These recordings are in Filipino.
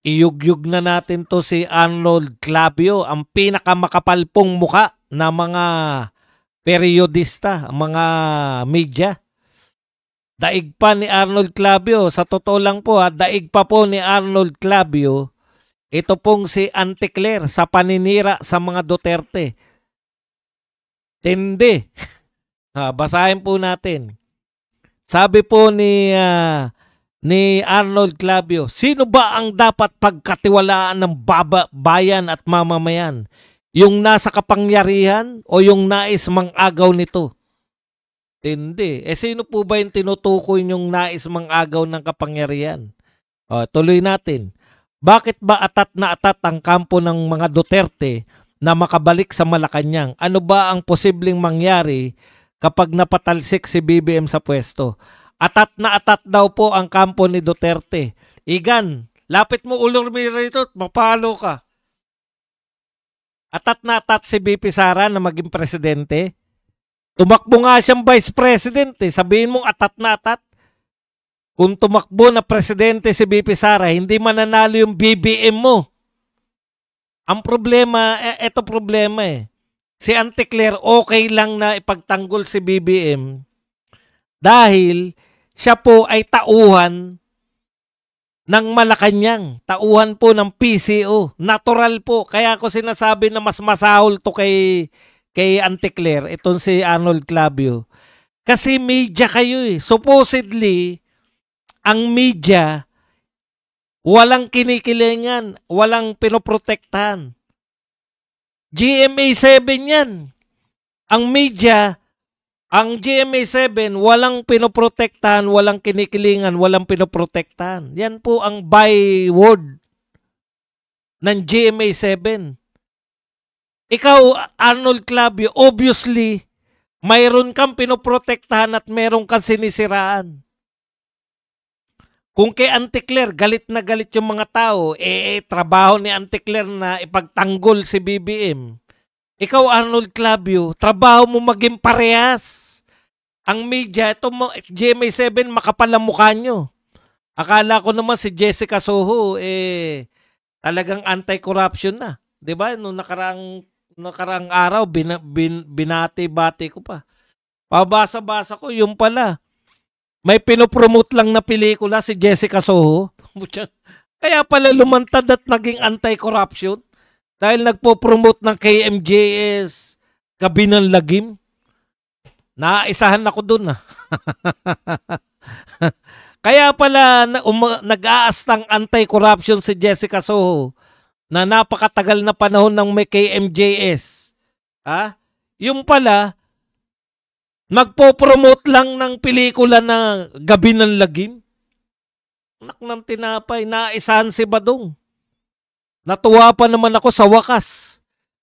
iyugyug na natin to si Arnold Clavio, ang pinakamakapalpong muka na mga periodista, mga media. Daig pa ni Arnold Clavio, sa totoo lang po daig pa po ni Arnold Clavio, ito pong si Anticler sa paninira sa mga Duterte. Tindi. Basahin po natin. Sabi po ni Arnold Clavio, sino ba ang dapat pagkatiwalaan ng bayan at mamamayan? Yung nasa kapangyarihan o yung nais mang-agaw nito? Hindi. Sino po ba yung tinutukoy yung nais mang-agaw ng kapangyarihan? Tuloy natin. Bakit ba atat na atat ang kampo ng mga Duterte na makabalik sa Malacanang? Ano ba ang posibleng mangyari kapag napatalsik si BBM sa pwesto? Atat na atat daw po ang kampo ni Duterte. Igan, lapit mo ulo rito, mapalo ka. Atat na atat si BP Sara na maging presidente. Tumakbo nga siyang vice president Sabihin mo atat na atat. Kung tumakbo na presidente si BP Sara, hindi mananalo yung BBM mo. Ang problema, eto problema Si Anticler okay lang na ipagtanggol si BBM dahil siya po ay tauhan ng Malacanang. Tauhan po ng PCO. Natural po. Kaya ako sinasabi na mas masahol to kay Anticler, itong si Arnold Clavio. Kasi media kayo Supposedly, ang media, walang kinikilingan, walang pinoprotektahan. GMA7 yan. Ang media, ang GMA7, walang pinoprotektahan, walang kinikilingan, walang pinoprotektahan. Yan po ang byword ng GMA7. Ikaw, Arnold Clavio, obviously, mayroon kang pinoprotektahan at mayroon kang sinisiraan. Kung kay Anticler, galit na galit yung mga tao, trabaho ni Anticler na ipagtanggol si BBM. Ikaw, Arnold Clavio, trabaho mo maging parehas. Ang media, ito mo, GMA7, makapal ang mukha nyo. Akala ko naman si Jessica Soho, talagang anti-corruption na. Diba? Noong nakarang araw, binati-bati ko pa. Pabasa-basa ko, yung pala. May pinopromote lang na pelikula si Jessica Soho. Kaya pala lumantad at naging anti-corruption. Dahil nagpo-promote ng KMJS, Gabi ng Lagim. Naisahan ako dun Kaya pala nag-aas ng anti-corruption si Jessica Soho na napakatagal na panahon ng may KMJS. Yung pala, nagpo-promote lang ng pelikula na Gabi ng Lagim. Anak ng tinapay, naisahan si Badong. Natuwa pa naman ako sa wakas,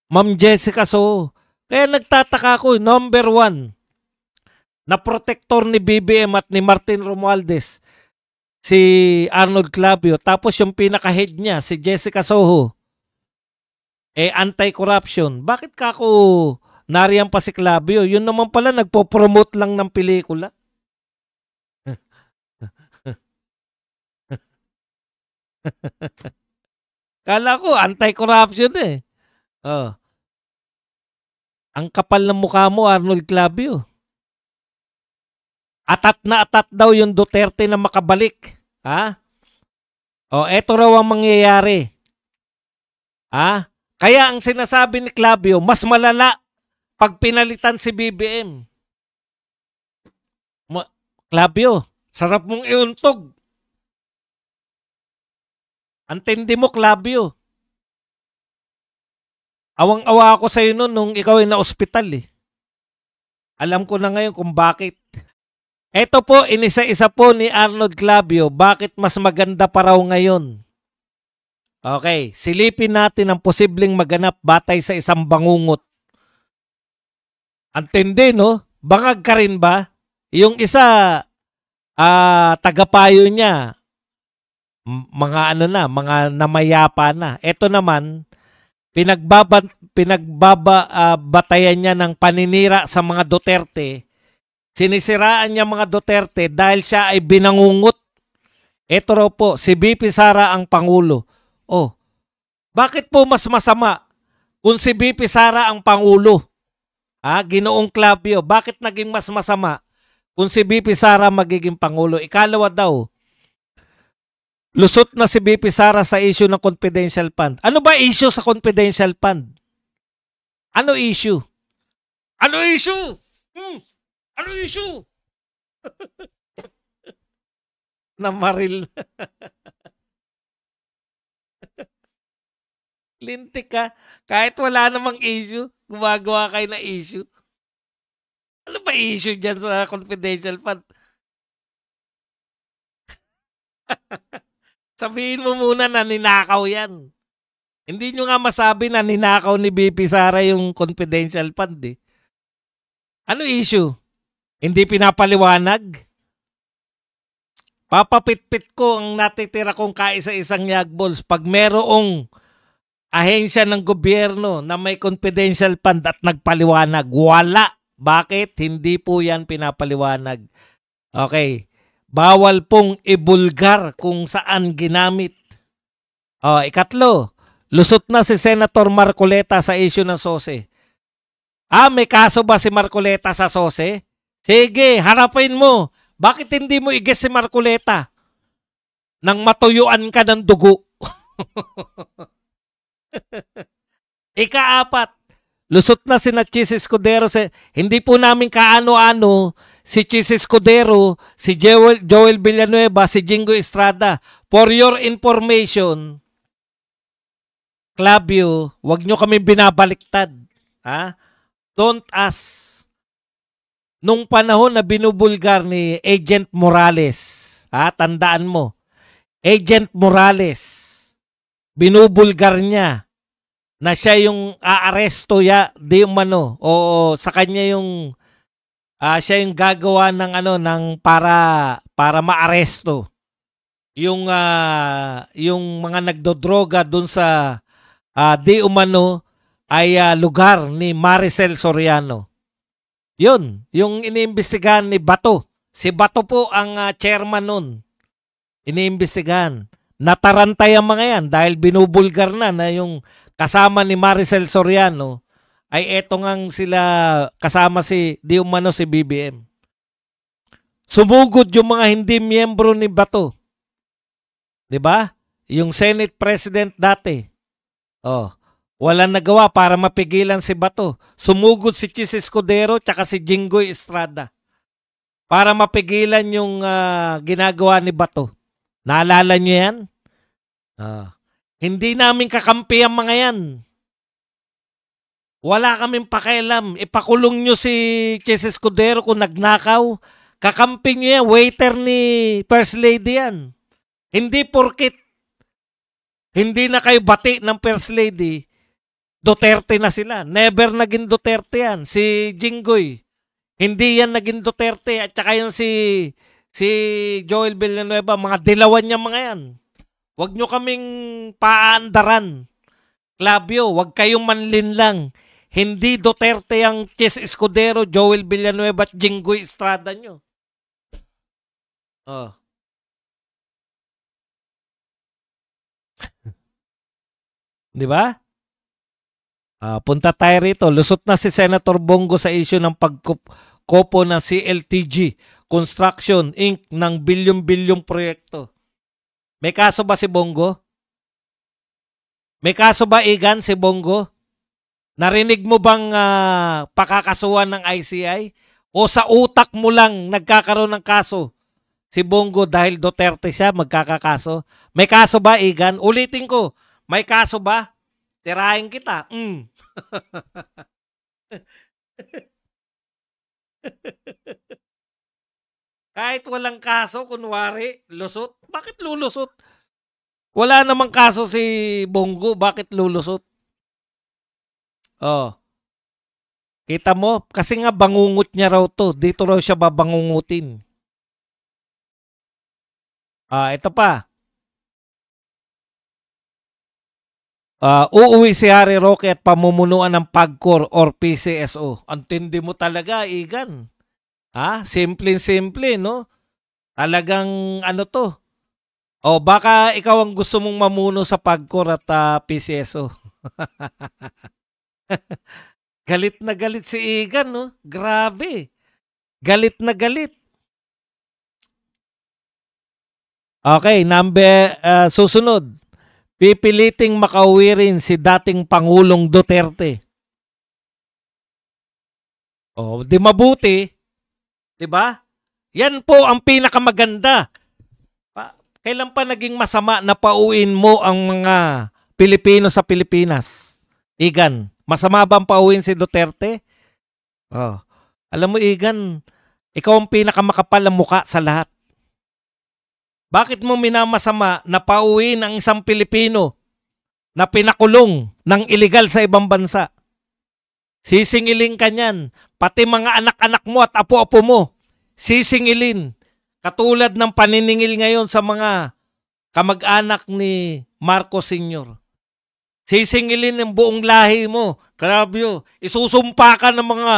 Ma'am Jessica Soho. Kaya nagtataka ako, number 1, na protector ni BBM at ni Martin Romualdez, si Arnold Clavio. Tapos yung pinaka-head niya, si Jessica Soho, anti-corruption. Bakit ka ako nariyan pa si Clavio? Yun naman pala, nagpo-promote lang ng pelikula. Kala ko, anti-corruption Ang kapal ng mukha mo, Arnold Clavio. Atat na atat daw yung Duterte na makabalik. Eto raw ang mangyayari. Kaya ang sinasabi ni Clavio, mas malala pag pinalitan si BBM. Clavio, sarap mong iuntog. Antindi mo, Clavio. Awang-awa ako sa'yo noon nung ikaw ay na-ospital Alam ko na ngayon kung bakit. Ito po, inisa-isa po ni Arnold Clavio, bakit mas maganda pa raw ngayon. Okay, silipin natin ang posibleng maganap batay sa isang bangungot. Antindi, no? Bangag ka rin ba? Yung isa, tagapayo niya, mga mga namayapa na. Ito naman, pinagbabatayan niya ng paninira sa mga Duterte. Sinisiraan niya mga Duterte dahil siya ay binangungot. Ito raw po, si BP Sara ang Pangulo. Oh, bakit po mas masama kung si VP Sara ang Pangulo? Ginoong Clavio, bakit naging mas masama kung si VP Sara magiging Pangulo? Ikalawa daw, lusot na si VP Sara sa issue ng confidential fund. Ano ba issue sa confidential fund? Ano issue? Ano issue? Ano issue? Namaril. Lintik ka. Kahit wala namang issue, gumagawa kayo na issue. Ano ba issue dyan sa confidential fund? Sabihin mo muna na ninakaw yan. Hindi nyo nga masabi na ninakaw ni BP Sara yung confidential fund eh. Ano issue? Hindi pinapaliwanag? Papapitpit ko ang natitira kong kaisa-isang yagballs pag merong ahensya ng gobyerno na may confidential fund at nagpaliwanag. Wala. Bakit? Hindi po yan pinapaliwanag. Okay. Bawal pong ibulgar kung saan ginamit. Ikatlo, lusot na si Senator Marcoleta sa issue ng SOSE. May kaso ba si Marcoleta sa SOSE? Sige, harapin mo. Bakit hindi mo i-guess si Marcoleta nang matuyuan ka ng dugo? Ika-4, lusot na si Chis Escudero. Hindi po namin kaano-ano si Chis Escudero, si Joel Villanueva, si Jingo Estrada. For your information, Clavio, wag nyo kami binabaliktad. Don't ask. Nung panahon na binubulgar ni Agent Morales, tandaan mo, Agent Morales, binubulgar niya na siya yung aaresto di umano, o sa kanya yung siya yung gagawa ng ng para maaresto yung mga nagdodroga dun sa di umano ay lugar ni Maricel Soriano. Yun, yung iniimbestigahan ni Bato. Si Bato po ang chairman nun. Iniimbestigahan. Natarantay ang mga yan dahil binubulgar na yung kasama ni Maricel Soriano ay eto ngang sila kasama si di umano si BBM. Sumugod yung mga hindi miyembro ni Bato. 'Di ba? Yung Senate President dati. Walang nagawa para mapigilan si Bato. Sumugod si Chis Escudero tsaka si Jingoy Estrada para mapigilan yung ginagawa ni Bato. Naalala nyo yan? Hindi namin kakampi ang mga yan. Wala kaming pakialam. Ipakulong nyo si Chis Escudero kung nagnakaw. Kakampi nyo yan. Waiter ni First Lady yan. Hindi porkit hindi na kayo bati ng First Lady, Duterte na sila. Never naging Duterte yan. Si Jinggoy, hindi yan naging Duterte. At saka yan si Joel Villanueva, mga dilawan niya mga yan. Huwag nyo kaming paandaran. Clavio, huwag kayong manlinlang. Hindi Duterte ang Chis Escudero, Joel Villanueva at Jingoy Estrada nyo. Di ba? Punta tayo rito. Lusot na si Senator Bongo sa issue ng pagkopo ng CLTG Construction Inc. ng bilyong-bilyong proyekto. May kaso ba si Bongo? May kaso ba, Igan, si Bongo? Narinig mo bang pakakasuhan ng ICI? O sa utak mo lang nagkakaroon ng kaso? Si Bongo dahil Duterte siya magkakakaso? May kaso ba, Igan? Ulitin ko, may kaso ba? Tirahin kita. Kahit walang kaso, kunwari, lusot. Bakit lulusot? Wala namang kaso si Bongo. Bakit lulusot? Kita mo? Kasi nga bangungot niya raw to. Dito raw siya babangungutin. Ito pa. Uuwi si Harry Roque at pamumunuan ng PAGCOR or PCSO. Antindi mo talaga, Igan. Simple-simple, no? Talagang ano to? O baka ikaw ang gusto mong mamuno sa PAGCOR at PCSO. Galit na galit si Igan, no? Grabe. Galit na galit. Okay, susunod. Pipiliting makauwi rin si dating Pangulong Duterte. O, di mabuti. Di ba? Yan po ang pinakamaganda. Kailan pa naging masama na pauwiin mo ang mga Pilipino sa Pilipinas? Igan, masama ba ang pauwiin si Duterte? Oh. Alam mo, Igan, ikaw ang pinakamakapal ang muka sa lahat. Bakit mo minamasama na pauwiin ang isang Pilipino na pinakulong ng illegal sa ibang bansa? Sisingilin ka niyan. Pati mga anak-anak mo at apo-apo mo, sisingilin. Katulad ng paniningil ngayon sa mga kamag-anak ni Marcos Sr. Sisingilin ng buong lahi mo. Grabe yun. Isusumpa ka ng mga...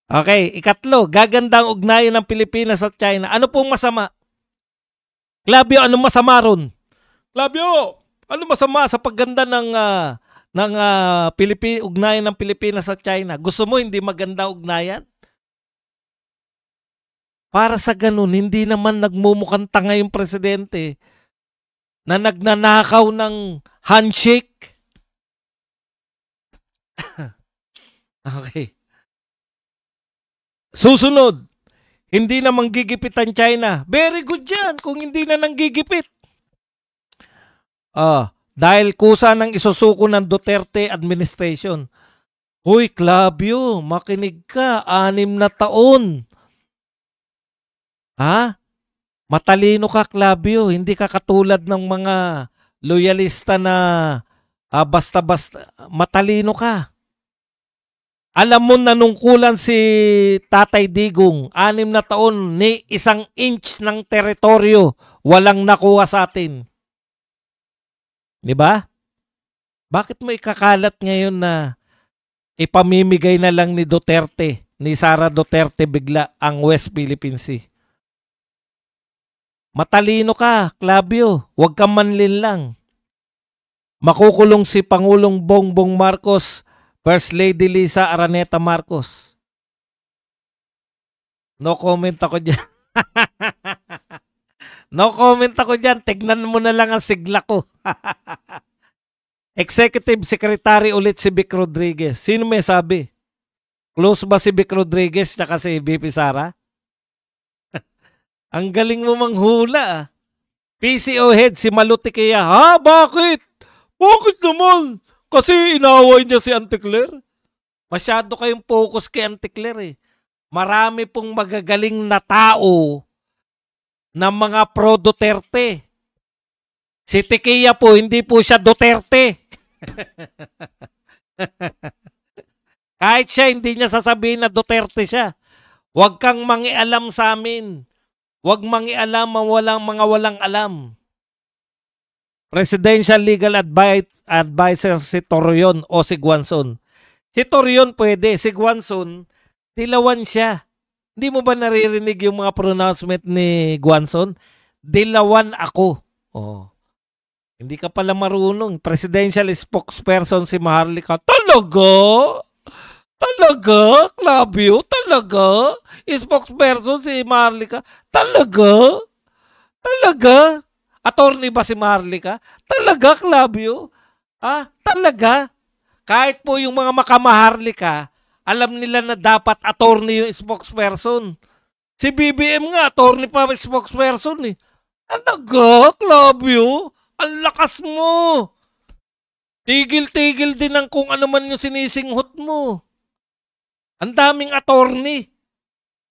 Okay, ikatlo, gaganda ang ugnayan ng Pilipinas at China. Ano pong masama? Labyo, anong masama ron? Labyo, ano masama sa pagganda ng ugnayan ng Pilipinas at China? Gusto mo hindi maganda ugnayan? Para sa ganun, hindi naman nagmumukhang tanga yung presidente na nagnanakaw ng handshake. Okay. Susunod, hindi na manggigipit ang China. Very good yan kung hindi na nanggigipit. Dahil kusa ng isusuko ng Duterte administration. Hoy, Clavio, makinig ka, 6 na taon. Ha? Matalino ka, Clavio. Hindi ka katulad ng mga loyalista na basta-basta. Matalino ka. Alam mo nanungkulan si Tatay Digong, 6 na taon ni 1 inch ng teritoryo walang nakuha sa atin. Di ba? Bakit mo ikakalat ngayon na ipamimigay na lang ni Duterte, ni Sara Duterte bigla ang West Philippine Sea? Matalino ka, Clavio. Huwag kang manlin lang. Makukulong si Pangulong Bongbong Marcos, First Lady Lisa Araneta Marcos. No comment ako dyan. No comment ako dyan. Tignan mo na lang ang sigla ko. Executive Secretary ulit si Vic Rodriguez. Sino may sabi? Close ba si Vic Rodriguez tsaka si BP Sara? Ang galing mo manghula. PCO head si Malutiquia. Ha? Bakit? Bakit naman? Kasi inaway niya si Auntie Claire. Masyado kayong focus kay Auntie Claire eh. Marami pong magagaling na tao na mga pro-Duterte. Si Tiquia po, hindi po siya Duterte. Kahit siya, hindi niya sasabihin na Duterte siya. Huwag kang mangialam sa amin. Huwag mangialam ang mga walang alam. Presidential Legal Advisor si Torion o si Guanzon. Si Torion pwede, si Guanzon, dilawan siya. Hindi mo ba naririnig yung mga pronouncement ni Guanzon? Dilawan ako. Oh. Hindi ka pala marunong. Presidential spokesperson si Maharlika. Talaga? Talaga? Clavio? Talaga? Spokesperson si Maharlika? Talaga? Talaga? Attorney ba si Maharlika? Talaga, Clavio? Talaga? Kahit po yung mga makamaharlika, alam nila na dapat attorney yung spokesperson. Si BBM nga, attorney pa spokesperson eh. Talaga, Clavio? Ang lakas mo! Tigil-tigil din ang kung ano man yung sinisinghot mo. Ang daming attorney.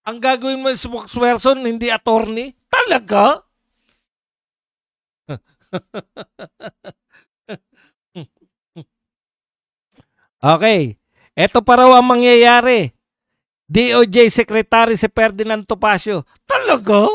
Ang gagawin mo yung spokesperson, hindi attorney? Talaga? Okay. Ito pa raw ang mangyayari. DOJ Secretary si Ferdinand Topacio. Talaga?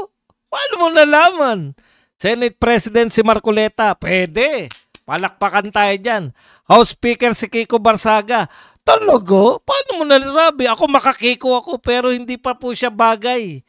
Paano mo nalaman? Senate President si Marcoleta. Pwede. Palakpakan tayo dyan. House Speaker si Kiko Barsaga. Talaga? Paano mo nasabi? Ako makakiko ako pero hindi pa po siya bagay.